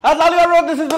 This is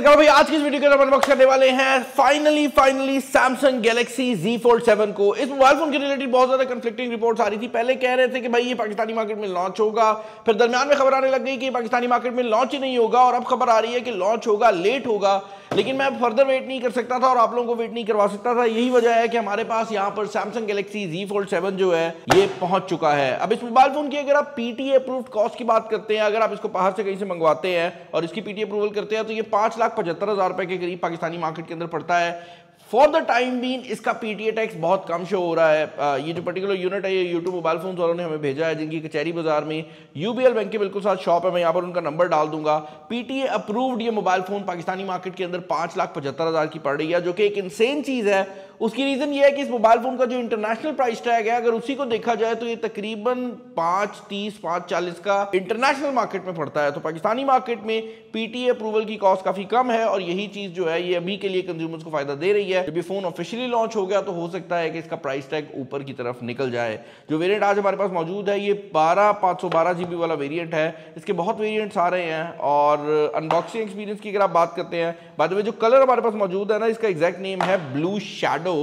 भाई आज की इस वीडियो के अंदर अनबॉक्स करने वाले हैं finally Samsung Galaxy Z Fold 7 को। इस मोबाइल फोन के रिलेटेड बहुत ज्यादा कंफ्लिक्टिंग रिपोर्ट्स आ रही थी। पहले कह रहे थे कि भाई ये पाकिस्तानी मार्केट में लॉन्च होगा, फिर दरमियान में खबर आने लग गई कि पाकिस्तानी मार्केट में लॉन्च ही नहीं होगा, और अब खबर आ रही है कि लॉन्च होगा, लेट होगा। लेकिन मैं फर्दर वेट नहीं कर सकता था और आप लोगों को वेट नहीं करवा सकता था। यही वजह है कि हमारे पास यहाँ पर सैमसंग गैलेक्सी Z Fold 7 जो है ये पहुंच चुका है। अब इस मोबाइल फोन की अगर आप PTA अप्रूव्ड कॉस्ट की बात करते हैं, अगर आप इसको बाहर से कहीं से मंगवाते हैं और इसकी PTA अप्रूवल करते हैं, तो ये 5,75,000 रुपए के करीब पाकिस्तानी मार्केट के अंदर पड़ता है। फॉर द टाइम बीन इसका PTA टैक्स बहुत कम शो हो रहा है। ये जो पर्टिकुलर यूनिट है ये यूट्यूब मोबाइल फोन वालों ने हमें भेजा है, जिनकी कचहरी बाजार में UBL बैंक के बिल्कुल साथ शॉप है। मैं यहाँ पर उनका नंबर डाल दूंगा। PTA अप्रूव्ड ये मोबाइल फोन पाकिस्तानी मार्केट के अंदर 5,75,000 की पड़ रही है, जो कि एक इंसेन चीज है। उसकी रीजन ये है कि इस मोबाइल फोन का जो इंटरनेशनल प्राइस टैग है, अगर उसी को देखा जाए तो ये तकरीबन 530 540 का इंटरनेशनल मार्केट में पड़ता है। तो पाकिस्तानी मार्केट में PTA अप्रूवल की कॉस्ट काफी कम है, और यही चीज जो है ये अभी के लिए कंज्यूमर्स को फायदा दे रही है। जब ये फोन ऑफिशियली लॉन्च हो गया तो हो सकता है कि इसका प्राइस टैग ऊपर की तरफ निकल जाए। जो वेरिएंट आज हमारे पास मौजूद है ये 512 GB वाला वेरिएंट है। इसके बहुत वेरिएंट्स आ रहे हैं, और अनबॉक्सिंग एक्सपीरियंस की अगर आप बात करते हैं, बाय द वे जो कलर हमारे पास मौजूद है ना, इसका एग्जैक्ट नेम है ब्लू शैडो।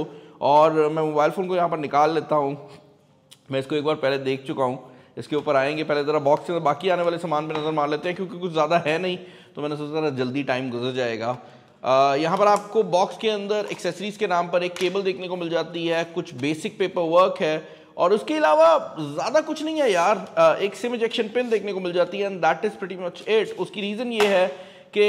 और मैं मोबाइल फोन को यहाँ पर निकाल लेता हूँ। मैं इसको एक बार पहले देख चुका हूँ। इसके ऊपर आएंगे, पहले जरा बॉक्स के अंदर बाकी आने वाले सामान पे नजर मार लेते हैं, क्योंकि कुछ ज़्यादा है नहीं, तो मैंने सोचा जल्दी टाइम गुजर जाएगा। यहाँ पर आपको बॉक्स के अंदर एक्सेसरीज के नाम पर एक केबल देखने को मिल जाती है, कुछ बेसिक पेपर वर्क है, और उसके अलावा ज़्यादा कुछ नहीं है यार। एक सिम इजेक्शन पिन देखने को मिल जाती है, and that is pretty much it. उसकी रीज़न ये है कि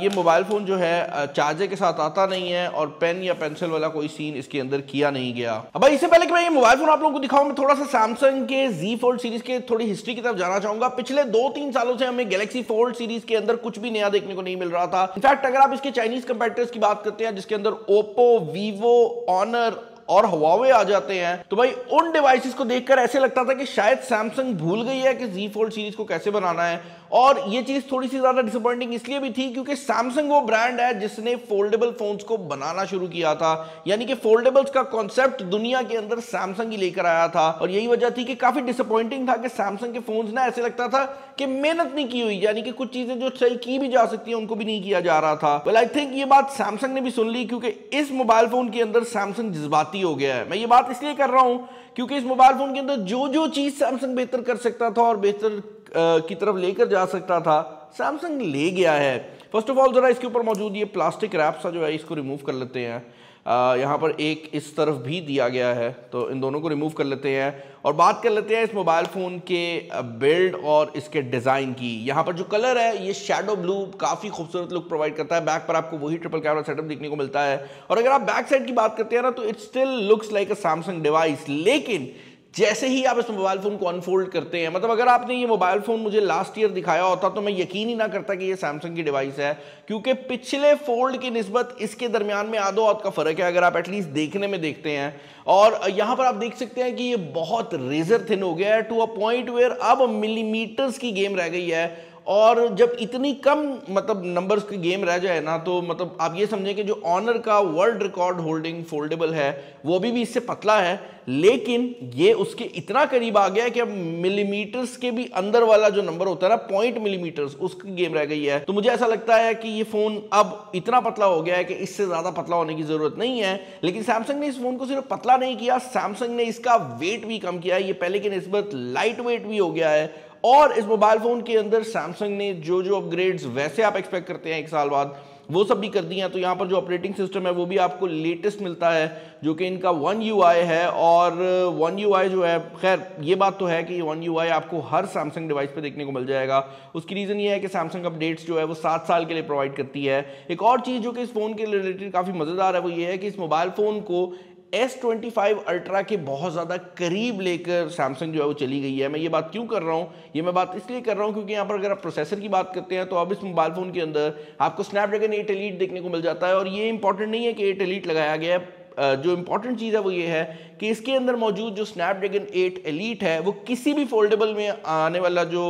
ये मोबाइल फ़ोन जो है चार्जर के साथ आता नहीं है, और पेन या पेंसिल वाला कोई सीन इसके अंदर किया नहीं गया। अब भाई इससे पहले कि मैं ये मोबाइल फ़ोन आप लोगों को दिखाऊं, मैं थोड़ा सा सैमसंग के Z Fold सीरीज के थोड़ी हिस्ट्री की तरफ जाना चाहूंगा। पिछले 2-3 सालों से हमें गैलेक्सी फोल्ड सीरीज के अंदर कुछ भी नया देखने को नहीं मिल रहा था। इनफैक्ट अगर आप इसके चाइनीज कंपेटिटर्स की बात करते हैं, जिसके अंदर ओप्पो, वीवो, ऑनर और हवावे आ जाते हैं, तो भाई उन डिवाइसेस को देखकर ऐसे लगता था कि शायद सैमसंग भूल गई है कि Z Fold सीरीज को कैसे बनाना है। और ये चीज थोड़ी सी ज्यादा डिसअपॉइंटिंग इसलिए भी थी क्योंकि सैमसंग वो ब्रांड है जिसने फोल्डेबल फोन्स को बनाना शुरू किया था। यानी कि फोल्डेबल्स का कॉन्सेप्ट दुनिया के अंदर सैमसंग ही लेकर आया था, और यही वजह थी कि काफी डिसअपॉइंटिंग था कि सैमसंग के फोन्स ना ऐसे लगता था कि मेहनत नहीं की हुई, यानी कि कुछ चीजें जो सही की भी जा सकती है उनको भी नहीं किया जा रहा था। वेल आई थिंक ये बात सैमसंग ने भी सुन ली, क्योंकि इस मोबाइल फोन के अंदर सैमसंग जज्बाती हो गया है। मैं ये बात इसलिए कर रहा हूं क्योंकि इस मोबाइल फोन के अंदर जो चीज सैमसंग बेहतर कर सकता था और बेहतर की तरफ लेकर जा सकता था, सैमसंग ले गया है। फर्स्ट ऑफ ऑल जरा इसके ऊपर मौजूद ये प्लास्टिक रैप सा जो है इसको रिमूव कर लेते हैं। यहाँ पर एक इस तरफ भी दिया गया है, तो इन दोनों को रिमूव कर लेते हैं और बात कर लेते हैं इस मोबाइल फ़ोन के बिल्ड और इसके डिज़ाइन की। यहाँ पर जो कलर है ये शैडो ब्लू काफ़ी खूबसूरत लुक प्रोवाइड करता है। बैक पर आपको वही ट्रिपल कैमरा सेटअप देखने को मिलता है, और अगर आप बैक साइड की बात करते हैं ना, तो it still looks like a Samsung device. लेकिन जैसे ही आप इस मोबाइल फोन को अनफोल्ड करते हैं, मतलब अगर आपने ये मोबाइल फोन मुझे लास्ट ईयर दिखाया होता तो मैं यकीन ही ना करता कि ये सैमसंग की डिवाइस है, क्योंकि पिछले फोल्ड की निस्बत इसके दरमियान में आधो आध का फर्क है, अगर आप एटलीस्ट देखने में देखते हैं। और यहाँ पर आप देख सकते हैं कि ये बहुत रेजर थिन हो गया है, टू अ पॉइंट वेयर अब मिलीमीटर्स की गेम रह गई है। और जब इतनी कम मतलब नंबर्स की गेम रह जाए ना, तो मतलब आप ये समझें कि जो ऑनर का वर्ल्ड रिकॉर्ड होल्डिंग फोल्डेबल है वो भी इससे पतला है, लेकिन ये उसके इतना करीब आ गया है कि अब मिलीमीटर्स के भी अंदर वाला जो नंबर होता है ना, पॉइंट मिलीमीटर्स, उसकी गेम रह गई है। तो मुझे ऐसा लगता है कि ये फोन अब इतना पतला हो गया है कि इससे ज्यादा पतला होने की जरूरत नहीं है। लेकिन सैमसंग ने इस फोन को सिर्फ पतला नहीं किया, सैमसंग ने इसका वेट भी कम किया है। ये पहले की निस्बत लाइट वेट भी हो गया है, और इस मोबाइल फोन के अंदर सैमसंग ने जो अपग्रेड्स वैसे आप एक्सपेक्ट करते हैं 1 साल बाद, वो सब भी कर दिए हैं। तो यहाँ पर जो ऑपरेटिंग सिस्टम है वो भी आपको लेटेस्ट मिलता है, जो कि इनका One UI है। और One UI जो है, खैर ये बात तो है कि One UI आपको हर सैमसंग डिवाइस पे देखने को मिल जाएगा। उसकी रीज़न ये है कि सैमसंग अपडेट्स जो है वो 7 साल के लिए प्रोवाइड करती है। एक और चीज़ जो कि इस फ़ोन के रिलेटेड काफ़ी मज़ेदार है वो ये है कि इस मोबाइल फ़ोन को S25 अल्ट्रा के बहुत ज़्यादा करीब लेकर सैमसंग जो है वो चली गई है। मैं ये बात क्यों कर रहा हूँ, ये मैं बात इसलिए कर रहा हूँ क्योंकि यहाँ पर अगर आप प्रोसेसर की बात करते हैं तो अब इस मोबाइल फ़ोन के अंदर आपको स्नैपड्रैगन 8 एलीट देखने को मिल जाता है। और ये इंपॉर्टेंट नहीं है कि 8 एलीट लगाया गया है, जो इंपॉर्टेंट चीज़ है वो ये है कि इसके अंदर मौजूद जो स्नैपड्रैगन 8 एलीट है वो किसी भी फोल्डेबल में आने वाला जो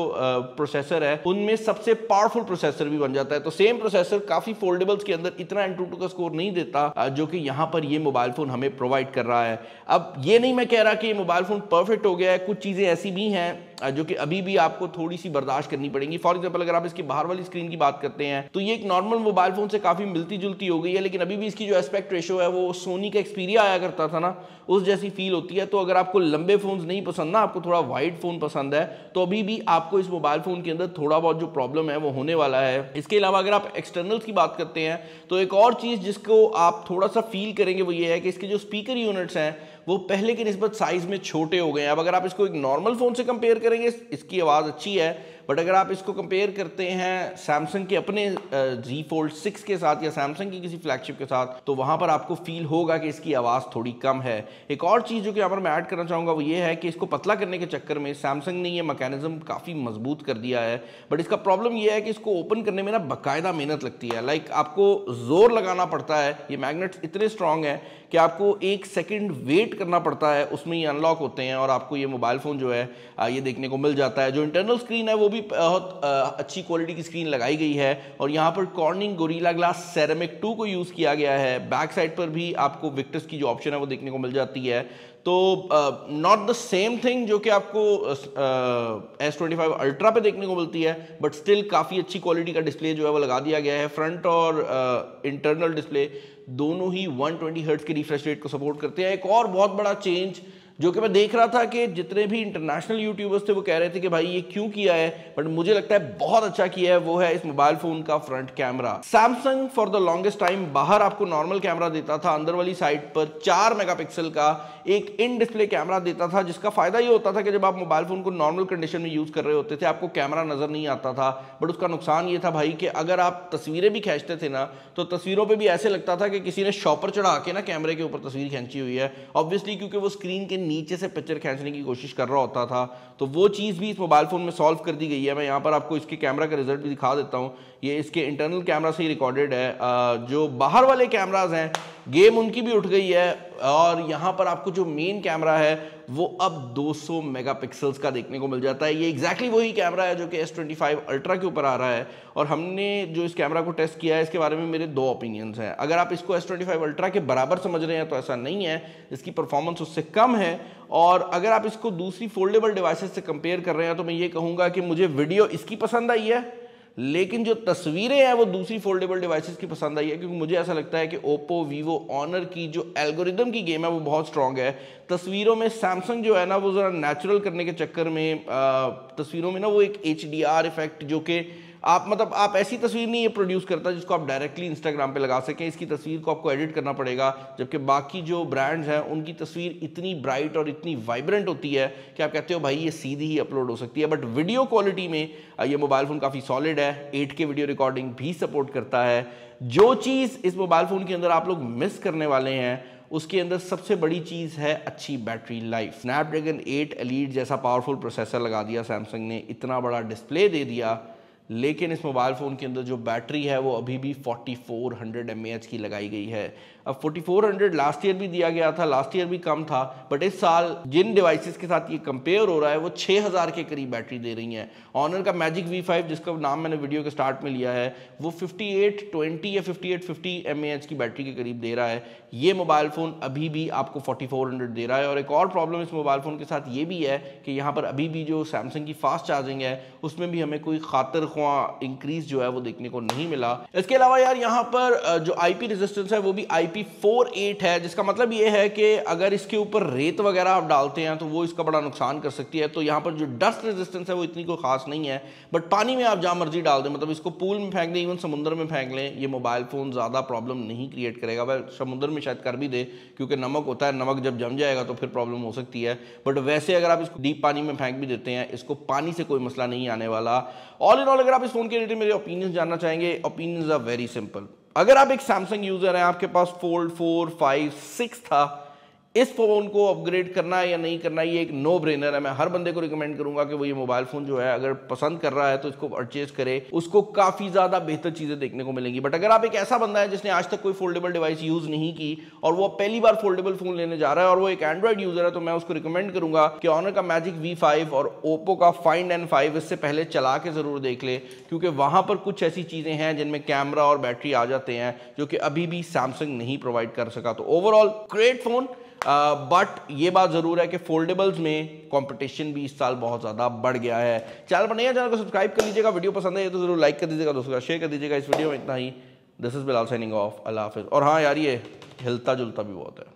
प्रोसेसर है उनमें सबसे पावरफुल प्रोसेसर भी बन जाता है। तो सेम प्रोसेसर काफ़ी फोल्डेबल्स के अंदर इतना Antutu का स्कोर नहीं देता जो कि यहाँ पर ये मोबाइल फ़ोन हमें प्रोवाइड कर रहा है। अब ये नहीं मैं कह रहा कि ये मोबाइल फ़ोन परफेक्ट हो गया है, कुछ चीज़ें ऐसी भी हैं जो कि अभी भी आपको थोड़ी सी बर्दाश्त करनी पड़ेगी। फॉर एग्जाम्पल अगर आप इसकी बाहर वाली स्क्रीन की बात करते हैं तो ये एक नॉर्मल मोबाइल फोन से काफी मिलती जुलती हो गई है, लेकिन अभी भी इसकी जो एस्पेक्ट रेशो है वो सोनी का एक्सपीरिया आया करता था ना, उस जैसी फील होती है। तो अगर आपको लंबे फोन नहीं पसंद ना, आपको थोड़ा वाइड फोन पसंद है, तो अभी भी आपको इस मोबाइल फोन के अंदर थोड़ा बहुत जो प्रॉब्लम है वो होने वाला है। इसके अलावा अगर आप एक्सटर्नल्स की बात करते हैं तो एक और चीज जिसको आप थोड़ा सा फील करेंगे वो ये है कि इसके जो स्पीकर यूनिट्स हैं वो पहले की निस्बत साइज में छोटे हो गए हैं। अब अगर आप इसको एक नॉर्मल फोन से कंपेयर करेंगे, इसकी आवाज अच्छी है, बट अगर आप इसको कंपेयर करते हैं सैमसंग के अपने Z Fold 6 के साथ या सैमसंग की किसी फ्लैगशिप के साथ, तो वहां पर आपको फील होगा कि इसकी आवाज़ थोड़ी कम है। एक और चीज़ जो कि यहाँ पर मैं ऐड करना चाहूँगा वो ये है कि इसको पतला करने के चक्कर में सैमसंग ने ये मैकेनिज्म काफ़ी मजबूत कर दिया है, बट इसका प्रॉब्लम ये है कि इसको ओपन करने में ना बाकायदा मेहनत लगती है। लाइक आपको जोर लगाना पड़ता है, ये मैग्नेट्स इतने स्ट्रांग हैं कि आपको 1 सेकंड वेट करना पड़ता है, उसमें ये अनलॉक होते हैं और आपको ये मोबाइल फ़ोन जो है ये देखने को मिल जाता है। जो इंटरनल स्क्रीन है वो भी बहुत अच्छी क्वालिटी की स्क्रीन लगाई गई है और यहाँ पर कॉर्निंग गोरिल्ला ग्लास सेरेमिक 2 को यूज़ किया गया है। बैक साइड पर भी आपको विक्टर्स की जो ऑप्शन है वो देखने को मिल जाती है। तो नॉट द सेम थिंग जो कि आपको S25 अल्ट्रा पे देखने को मिलती है, बट स्टिल काफ़ी अच्छी क्वालिटी का डिस्प्ले जो है वो लगा दिया गया है। फ्रंट और इंटरनल डिस्प्ले दोनों ही 120 हर्ट्ज के रिफ्रेश रेट को सपोर्ट करते हैं। एक और बहुत बड़ा चेंज जो कि मैं देख रहा था कि जितने भी इंटरनेशनल यूट्यूबर्स थे वो कह रहे थे कि भाई ये क्यों किया है, बट मुझे लगता है बहुत अच्छा किया है, वो है इस मोबाइल फोन का front camera. Samsung for the longest time बाहर आपको नॉर्मल कैमरा देता था, अंदर वाली साइड पर 4 मेगापिक्सल का एक इन डिस्प्ले कैमरा देता था, जिसका फायदा ये होता था कि जब आप मोबाइल फोन को नॉर्मल कंडीशन में यूज कर रहे होते थे आपको कैमरा नजर नहीं आता था। बट उसका नुकसान ये था भाई कि अगर आप तस्वीरें भी खींचते थे ना तो तस्वीरों पर भी ऐसे लगता था कि किसी ने शॉपर चढ़ा के ना कैमरे के ऊपर तस्वीर खींची हुई है, ऑब्वियसली क्योंकि वो स्क्रीन के नीचे से पिक्चर खींचने की कोशिश कर रहा होता था। तो वो चीज़ भी इस मोबाइल फोन में सॉल्व कर दी गई है। मैं यहाँ पर आपको इसके कैमरा का रिजल्ट भी दिखा देता हूँ। ये इसके इंटरनल कैमरा से ही रिकॉर्डेड है। जो बाहर वाले कैमराज हैं गेम उनकी भी उठ गई है और यहाँ पर आपको जो मेन कैमरा है वो अब 200 मेगापिक्सल्स का देखने को मिल जाता है। ये एग्जैक्टली वही कैमरा है जो कि S25 अल्ट्रा के ऊपर आ रहा है और हमने जो इस कैमरा को टेस्ट किया है इसके बारे में मेरे 2 ओपिनियंस हैं। अगर आप इसको S25 अल्ट्रा के बराबर समझ रहे हैं तो ऐसा नहीं है, इसकी परफॉर्मेंस उससे कम है। और अगर आप इसको दूसरी फोल्डेबल डिवाइसेस से कंपेयर कर रहे हैं तो मैं ये कहूँगा कि मुझे वीडियो इसकी पसंद आई है, लेकिन जो तस्वीरें हैं वो दूसरी फोल्डेबल डिवाइसेस की पसंद आई है, क्योंकि मुझे ऐसा लगता है कि ओप्पो, वीवो, ऑनर की जो एल्गोरिदम की गेम है वो बहुत स्ट्रांग है। तस्वीरों में सैमसंग जो है ना वो ज़रा नेचुरल करने के चक्कर में तस्वीरों में ना वो एक HDR इफेक्ट जो कि आप ऐसी तस्वीर नहीं ये प्रोड्यूस करता जिसको आप डायरेक्टली इंस्टाग्राम पे लगा सकें। इसकी तस्वीर को आपको एडिट करना पड़ेगा, जबकि बाकी जो ब्रांड्स हैं उनकी तस्वीर इतनी ब्राइट और इतनी वाइब्रेंट होती है कि आप कहते हो भाई ये सीधी ही अपलोड हो सकती है। बट वीडियो क्वालिटी में ये मोबाइल फ़ोन काफ़ी सॉलिड है, 8K वीडियो रिकॉर्डिंग भी सपोर्ट करता है। जो चीज़ इस मोबाइल फ़ोन के अंदर आप लोग मिस करने वाले हैं उसके अंदर सबसे बड़ी चीज़ है अच्छी बैटरी लाइफ। स्नैपड्रैगन 8 एलीट जैसा पावरफुल प्रोसेसर लगा दिया सैमसंग ने, इतना बड़ा डिस्प्ले दे दिया, लेकिन इस मोबाइल फ़ोन के अंदर जो बैटरी है वो अभी भी 4400 mAh की लगाई गई है। अब 4400 लास्ट ईयर भी दिया गया था, लास्ट ईयर भी कम था, बट इस साल जिन डिवाइसेस के साथ ये कंपेयर हो रहा है वो 6000 के करीब बैटरी दे रही हैं। ऑनर का मैजिक V5 जिसका नाम मैंने वीडियो के स्टार्ट में लिया है वो 5820 या 5850 mAh की बैटरी के करीब दे रहा है। ये मोबाइल फ़ोन अभी भी आपको 4400 दे रहा है। और एक और प्रॉब्लम इस मोबाइल फ़ोन के साथ ये भी है कि यहाँ पर अभी भी जो सैमसंग की फास्ट चार्जिंग है उसमें भी हमें कोई खातिर ख्वाह इंक्रीज जो है वो देखने को नहीं मिला। इसके अलावा यार यहाँ पर जो IP रेजिस्टेंस है वो भी IP48 है, जिसका मतलब ये है कि अगर इसके ऊपर रेत वगैरह आप डालते हैं तो वो इसका बड़ा नुकसान कर सकती है। तो यहाँ पर जो डस्ट रेजिस्टेंस है वो इतनी कोई खास नहीं है, बट पानी में आप जहाँ मर्जी डाल दें, मतलब इसको पूल में फेंक दें, इवन समुद्र में फेंक लें, ये मोबाइल फ़ोन ज़्यादा प्रॉब्लम नहीं क्रिएट करेगा। वह समुद्र में शायद कर भी दे क्योंकि नमक होता है, नमक जब जम जाएगा तो फिर प्रॉब्लम हो सकती है, बट वैसे अगर आप इसको डीप पानी में फेंक भी देते हैं इसको पानी से कोई मसला नहीं आने वाला। ऑल इन ऑल अगर आप इस फोन के रिलेटेड मेरे ओपिनियन जानना चाहेंगे, ओपिनियंस आर वेरी सिंपल। अगर आप एक सैमसंग यूजर हैं, आपके पास फोल्ड 4, 5, 6 था, इस फोन को अपग्रेड करना है या नहीं करना है ये एक नो ब्रेनर है। मैं हर बंदे को रिकमेंड करूंगा कि वो ये मोबाइल फोन जो है अगर पसंद कर रहा है तो इसको परचेज करे, उसको काफी ज्यादा बेहतर चीजें देखने को मिलेंगी। बट अगर आप एक ऐसा बंदा है जिसने आज तक कोई फोल्डेबल डिवाइस यूज नहीं की और वो पहली बार फोल्डेबल फोन लेने जा रहा है और वो एक एंड्रॉइड यूजर है, तो मैं उसको रिकमेंड करूंगा कि ऑनर का मैजिक V5 और ओप्पो का फाइंड N5 इससे पहले चला के जरूर देख ले, क्योंकि वहां पर कुछ ऐसी चीजें हैं जिनमें कैमरा और बैटरी आ जाते हैं जो कि अभी भी सैमसंग नहीं प्रोवाइड कर सका। तो ओवरऑल ग्रेट फोन, बट ये बात ज़रूर है कि फोल्डेबल्स में कंपटीशन भी इस साल बहुत ज़्यादा बढ़ गया है। चैनल पर नया चैनल को सब्सक्राइब कर लीजिएगा, वीडियो पसंद है तो ज़रूर लाइक कर दीजिएगा, दोस्तों शेयर कर दीजिएगा। इस वीडियो में इतना ही। This is Bilal signing off, Allah हाफिज़। और हाँ यार, ये हिलता जुलता भी बहुत है।